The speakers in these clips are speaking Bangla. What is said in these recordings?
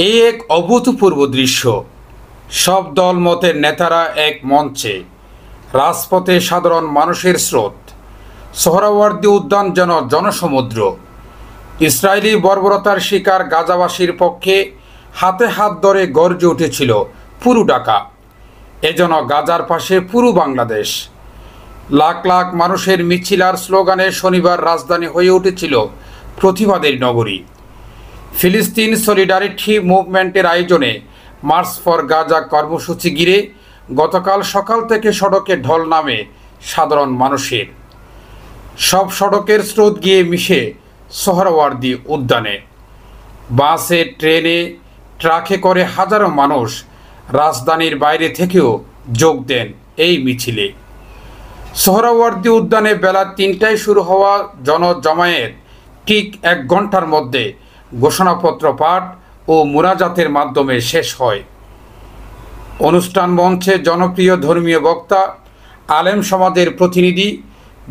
এই এক অভূতপূর্ব দৃশ্য। সব দল মতের নেতারা এক মঞ্চে, রাজপথে সাধারণ মানুষের স্রোত। সোহরাওয়ার্দী উদ্যান যেন জনসমুদ্র। ইসরায়েলি বর্বরতার শিকার গাজাবাসীর পক্ষে হাতে হাত ধরে গর্জে উঠেছিল পুরো ঢাকা, এজন্য গাজার পাশে পুরো বাংলাদেশ। লাখ লাখ মানুষের মিছিল আর স্লোগানে শনিবার রাজধানী হয়ে উঠেছিল প্রতিবাদের নগরী। ফিলিস্তিন সলিডারিটি মুভমেন্টের আয়োজনে মার্চ ফর গাজা কর্মসূচি ঘিরে গতকাল সকাল থেকে সড়কে ঢল নামে সাধারণ মানুষের। সব সড়কের স্রোত গিয়ে মিশে সোহরাওয়ার্দী উদ্যানে। বাসে, ট্রেনে, ট্রাকে করে হাজারো মানুষ রাজধানীর বাইরে থেকেও যোগ দেন এই মিছিলে। সোহরাওয়ার্দী উদ্যানে বেলা ৩টায় শুরু হওয়া জনজমায়েত ঠিক ১ ঘন্টার মধ্যে ঘোষণাপত্র পাঠ ও মুনাজাতের মাধ্যমে শেষ হয়। অনুষ্ঠান মঞ্চে জনপ্রিয় ধর্মীয় বক্তা, আলেম সমাজের প্রতিনিধি,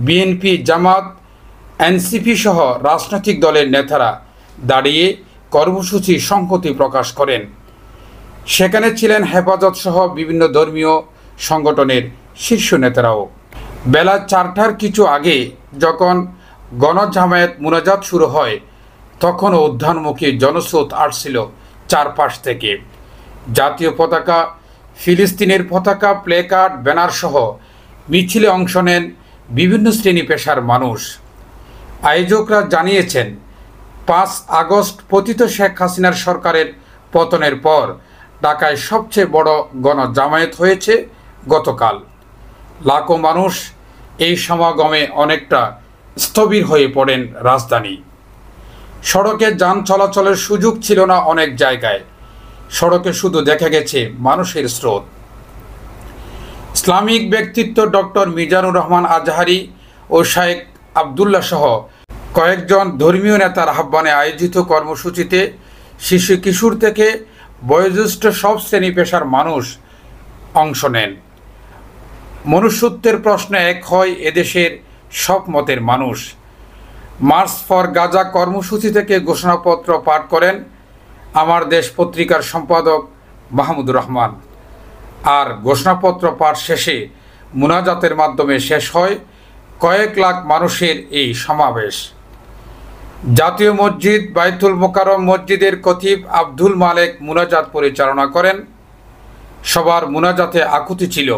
বিএনপি, জামাত, এনসিপি সহ রাজনৈতিক দলের নেতারা দাঁড়িয়ে কর্মসূচি সংহতি প্রকাশ করেন। সেখানে ছিলেন হেফাজত সহ বিভিন্ন ধর্মীয় সংগঠনের শীর্ষ নেতারাও। বেলা ৪টার কিছু আগে যখন গণজামায়াত মুনাজাত শুরু হয়, তখনও উদ্যানমুখী জনস্রোত আসছিল চারপাশ থেকে। জাতীয় পতাকা, ফিলিস্তিনের পতাকা, প্লেকার্ড, ব্যানার সহ মিছিলে অংশ নেন বিভিন্ন শ্রেণী পেশার মানুষ। আয়োজকরা জানিয়েছেন, ৫ আগস্ট পতিত শেখ হাসিনার সরকারের পতনের পর ঢাকায় সবচেয়ে বড় গণজামায়াত হয়েছে গতকাল। লাখো মানুষ এই সমাগমে অনেকটা স্থবির হয়ে পড়েন রাজধানী। সড়কে যান চলাচলের সুযোগ ছিল না অনেক জায়গায়। সড়কে শুধু দেখা গেছে মানুষের স্রোত। ইসলামিক ব্যক্তিত্ব ডক্টর মিজানুর রহমান আজহারি ও শায়েখ আবদুল্লাহ সহ কয়েকজন ধর্মীয় নেতার আহ্বানে আয়োজিত কর্মসূচিতে শিশু কিশোর থেকে বয়োজ্যেষ্ঠ সব শ্রেণী পেশার মানুষ অংশ নেন। মনুষ্যত্বের প্রশ্নে এক হয় এদেশের সব মতের মানুষ। মার্চ ফর গাজা কর্মসূচি থেকে ঘোষণাপত্র পাঠ করেন আমার দেশ পত্রিকার সম্পাদক মাহমুদুর রহমান। আর ঘোষণাপত্র পাঠ শেষে মুনাজাতের মাধ্যমে শেষ হয় কয়েক লাখ মানুষের এই সমাবেশ। জাতীয় মসজিদ বাইতুল মোকাররম মসজিদের খতিব আব্দুল মালেক মুনাজাত পরিচালনা করেন। সবার মুনাজাতে আকুতি ছিল।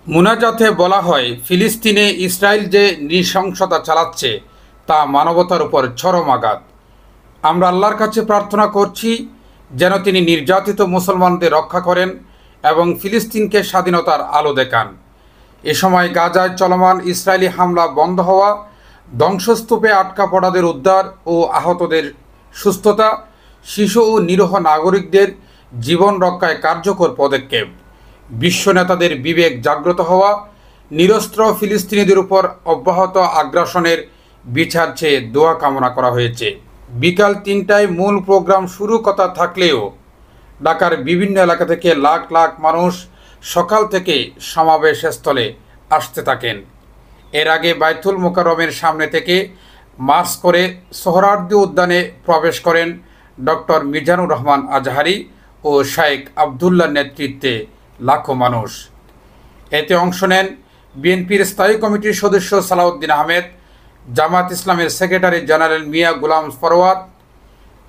মুনাজাতে বলা হয়, ফিলিস্তিনে ইসরায়েল যে নৃশংসতা চালাচ্ছে তা মানবতার উপর চরম আঘাত। আমরা আল্লাহর কাছে প্রার্থনা করছি যেন তিনি নির্যাতিত মুসলমানদের রক্ষা করেন এবং ফিলিস্তিনকে স্বাধীনতার আলো দেখান। এ সময় গাজায় চলমান ইসরায়েলি হামলা বন্ধ হওয়া, ধ্বংসস্তূপে আটকা পড়াদের উদ্ধার ও আহতদের সুস্থতা, শিশু ও নিরীহ নাগরিকদের জীবন রক্ষায় কার্যকর পদক্ষেপ, বিশ্ব নেতাদের বিবেক জাগ্রত হওয়া, নিরস্ত্র ফিলিস্তিনিদের উপর অব্যাহত আগ্রাসনের বিচার চেয়ে দোয়া কামনা করা হয়েছে। বিকাল ৩টায় মূল প্রোগ্রাম শুরু কথা থাকলেও ঢাকার বিভিন্ন এলাকা থেকে লাখ লাখ মানুষ সকাল থেকে সমাবেশ স্থলে আসতে থাকেন। এর আগে বাইতুল মোকাররমের সামনে থেকে মার্চ করে সোহরাওয়ার্দী উদ্যানে প্রবেশ করেন ডক্টর মিজানুর রহমান আজহারি ও শায়েখ আবদুল্লাহর নেতৃত্বে লাখো মানুষ। এতে অংশ নেন বিএনপির স্থায়ী কমিটির সদস্য সালাউদ্দিন আহমেদ, জামাত ইসলামের সেক্রেটারি জেনারেল মিয়া গোলাম ফরওয়ার্দ,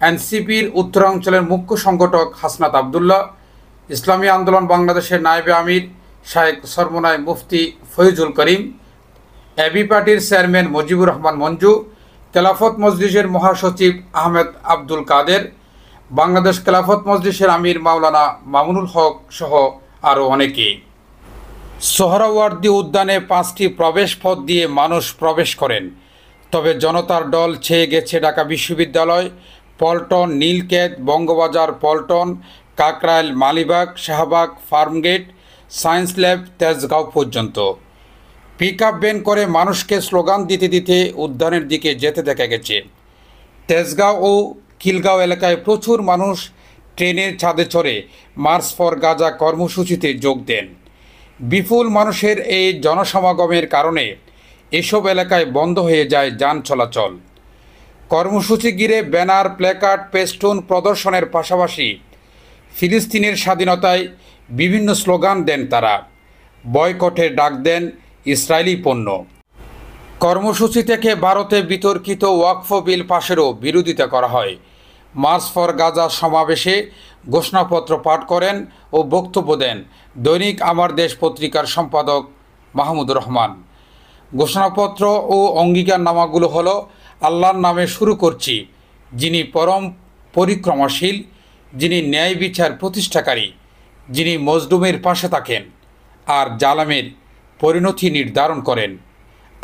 এনসিপির উত্তরাঞ্চলের মুখ্য সংগঠক হাসনাত আবদুল্লাহ, ইসলামী আন্দোলন বাংলাদেশের নায়েবে আমির শায়েখ সরমনায় মুফতি ফয়জুল করিম, এবি পার্টির চেয়ারম্যান মুজিবুর রহমান মঞ্জু, খেলাফত মজলিসের মহাসচিব আহমেদ আব্দুল কাদের, বাংলাদেশ খেলাফত মজলিসের আমির মাওলানা মামুনুল হক সহ আরও অনেকেই। সোহরাওয়ার্দী উদ্যানে 5টি প্রবেশ পথ দিয়ে মানুষ প্রবেশ করেন। তবে জনতার ঢল ছেয়ে গেছে ঢাকা বিশ্ববিদ্যালয়, পল্টন, নীলক্ষেত, বঙ্গবাজার, পল্টন, কাকরাইল, মালিবাগ, শাহবাগ, ফার্মগেট, সায়েন্স ল্যাব, তেজগাঁও পর্যন্ত। পিকআপ ভ্যান করে মানুষকে স্লোগান দিতে দিতে উদ্যানের দিকে যেতে দেখা গেছে। তেজগাঁও ও খিলগাঁও এলাকায় প্রচুর মানুষ ট্রেনের ছাদে চড়ে মার্চ ফর গাজা কর্মসূচিতে যোগ দেন। বিপুল মানুষের এই জনসমাগমের কারণে এসব এলাকায় বন্ধ হয়ে যায় যান চলাচল। কর্মসূচি ঘিরে ব্যানার, প্ল্যাকার্ড, পেস্টুন প্রদর্শনের পাশাপাশি ফিলিস্তিনের স্বাধীনতায় বিভিন্ন স্লোগান দেন তারা। বয়কটের ডাক দেন ইসরায়েলি পণ্য। কর্মসূচি থেকে ভারতে বিতর্কিত ওয়াকফ বিল পাশেরও বিরোধিতা করা হয়। মার্চ ফর গাজা সমাবেশে ঘোষণাপত্র পাঠ করেন ও বক্তব্য দেন দৈনিক আমার দেশ পত্রিকার সম্পাদক মাহমুদুর রহমান। ঘোষণাপত্র ও অঙ্গীকারনামাগুলো হলো: আল্লাহর নামে শুরু করছি, যিনি পরম পরিক্রমাশীল, যিনি ন্যায় বিচার প্রতিষ্ঠাকারী, যিনি মজলুমের পাশে থাকেন আর জালেমের পরিণতি নির্ধারণ করেন।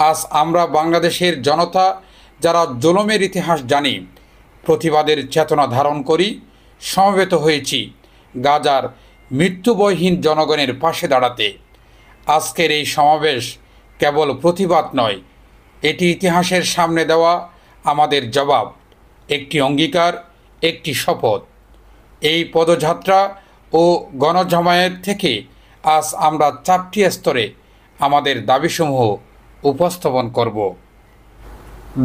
আজ আমরা বাংলাদেশের জনতা যারা জুলুমের ইতিহাস জানি, প্রতিবাদের চেতনা ধারণ করি, সমবেত হয়েছি গাজার মৃত্যুভয়হীন জনগণের পাশে দাঁড়াতে। আজকের এই সমাবেশ কেবল প্রতিবাদ নয়, এটি ইতিহাসের সামনে দেওয়া আমাদের জবাব, একটি অঙ্গীকার, একটি শপথ। এই পদযাত্রা ও গণজমায়েত থেকে আজ আমরা 4টি স্তরে আমাদের দাবিসমূহ উপস্থাপন করব।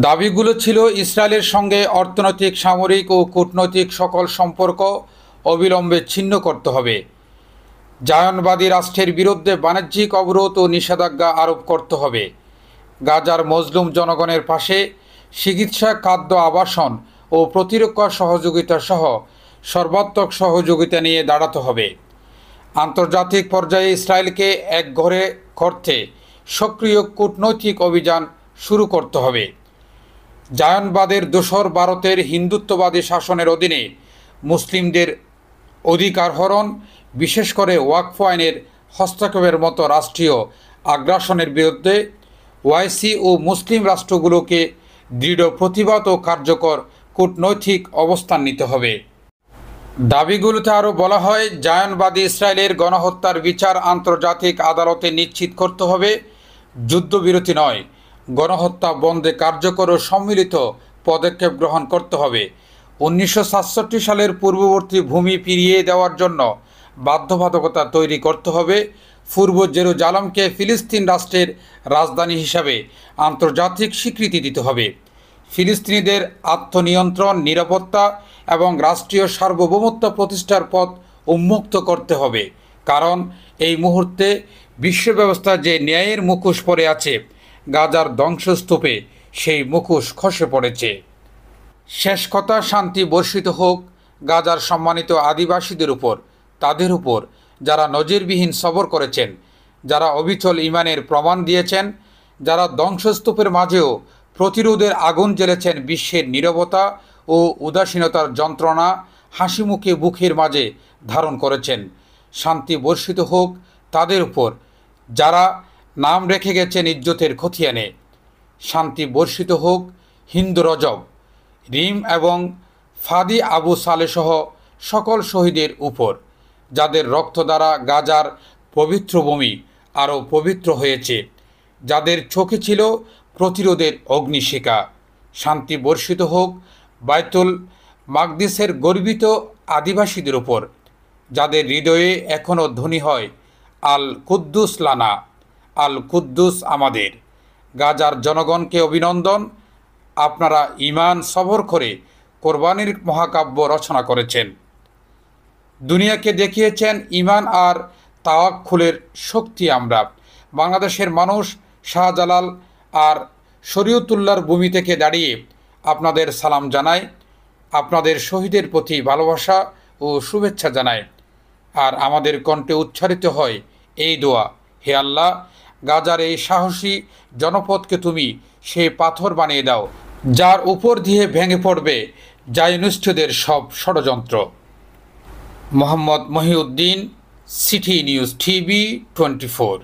দাবিগুলো ছিল: ইসরায়েলের সঙ্গে অর্থনৈতিক, সামরিক ও কূটনৈতিক সকল সম্পর্ক অবিলম্বে ছিন্ন করতে হবে। জায়নবাদী রাষ্ট্রের বিরুদ্ধে বাণিজ্যিক অবরোধ ও নিষেধাজ্ঞা আরোপ করতে হবে। গাজার মজলুম জনগণের পাশে চিকিৎসা, খাদ্য, আবাসন ও প্রতিরক্ষা সহযোগিতা সহ সর্বাত্মক সহযোগিতা নিয়ে দাঁড়াতে হবে। আন্তর্জাতিক পর্যায়ে ইসরায়েলকে একঘরে করতে সক্রিয় কূটনৈতিক অভিযান শুরু করতে হবে। জায়নবাদের দোসর ভারতের হিন্দুত্ববাদী শাসনের অধীনে মুসলিমদের অধিকার হরণ, বিশেষ করে ওয়াকফ আইনের হস্তক্ষেপের মতো রাষ্ট্রীয় আগ্রাসনের বিরুদ্ধে ওআইসি ও মুসলিম রাষ্ট্রগুলোকে দৃঢ় প্রতিবাদ ও কার্যকর কূটনৈতিক অবস্থান নিতে হবে। দাবিগুলোতে আরও বলা হয়, জায়নবাদী ইসরায়েলের গণহত্যার বিচার আন্তর্জাতিক আদালতে নিশ্চিত করতে হবে। যুদ্ধবিরতি নয়, গণহত্যা বন্ধে কার্যকর ও সম্মিলিত পদক্ষেপ গ্রহণ করতে হবে। 1967 সালের পূর্ববর্তী ভূমি ফিরিয়ে দেওয়ার জন্য বাধ্যবাধকতা তৈরি করতে হবে। পূর্ব জেরুজালেমকে ফিলিস্তিন রাষ্ট্রের রাজধানী হিসাবে আন্তর্জাতিক স্বীকৃতি দিতে হবে। ফিলিস্তিনিদের আত্মনিয়ন্ত্রণ, নিরাপত্তা এবং রাষ্ট্রীয় সার্বভৌমত্ব প্রতিষ্ঠার পথ উন্মুক্ত করতে হবে। কারণ এই মুহূর্তে বিশ্ব ব্যবস্থা যে ন্যায়ের মুখোশ পরে আছে, গাজার ধ্বংসস্তূপে সেই মুখোশ খসে পড়েছে। শেষ কথা, শান্তি বর্ষিত হোক গাজার সম্মানিত আদিবাসীদের উপর, তাদের উপর যারা নজিরবিহীন সবর করেছেন, যারা অবিচল ঈমানের প্রমাণ দিয়েছেন, যারা ধ্বংসস্তূপের মাঝেও প্রতিরোধের আগুন জ্বেলেছেন। বিশ্বের নীরবতা ও উদাসীনতার যন্ত্রণা হাসিমুখে বুকের মাঝে ধারণ করেছেন। শান্তি বর্ষিত হোক তাদের উপর যারা নাম রেখে গেছেন ইজ্জতের খতিয়ানে। শান্তি বর্ষিত হোক হিন্দু রজব, রিম এবং ফাদি আবু সালে সহ সকল শহীদের উপর, যাদের রক্ত দ্বারা গাজার পবিত্র ভূমি আরও পবিত্র হয়েছে, যাদের চোখে ছিল প্রতিরোধের অগ্নিশিখা। শান্তি বর্ষিত হোক বাইতুল মাকদিসের গর্বিত আদিবাসীদের উপর, যাদের হৃদয়ে এখনও ধ্বনি হয় আল কুদ্দুস লানা, আল কুদ্দুস আমাদের। গাজার জনগণকে অভিনন্দন, আপনারা ঈমান সবর করে কোরবানির মহাকাব্য রচনা করেছেন। দুনিয়াকে দেখিয়েছেন ঈমান আর তাওয়াক্কুলের শক্তি। আমরা বাংলাদেশের মানুষ শাহজালাল আর শরীয়তুল্লাহর ভূমি থেকে দাঁড়িয়ে আপনাদের সালাম জানাই, আপনাদের শহীদের প্রতি ভালোবাসা ও শুভেচ্ছা জানাই। আর আমাদের কণ্ঠে উচ্চারিত হয় এই দোয়া: হে আল্লাহ, গাজার এই সাহসী জনপদকে তুমি সে পাথর বানিয়ে দাও যার উপর দিয়ে ভেঙে পড়বে জায়নিস্টদের সব ষড়যন্ত্র। Mohammad Mohiuddin, city news TV 24।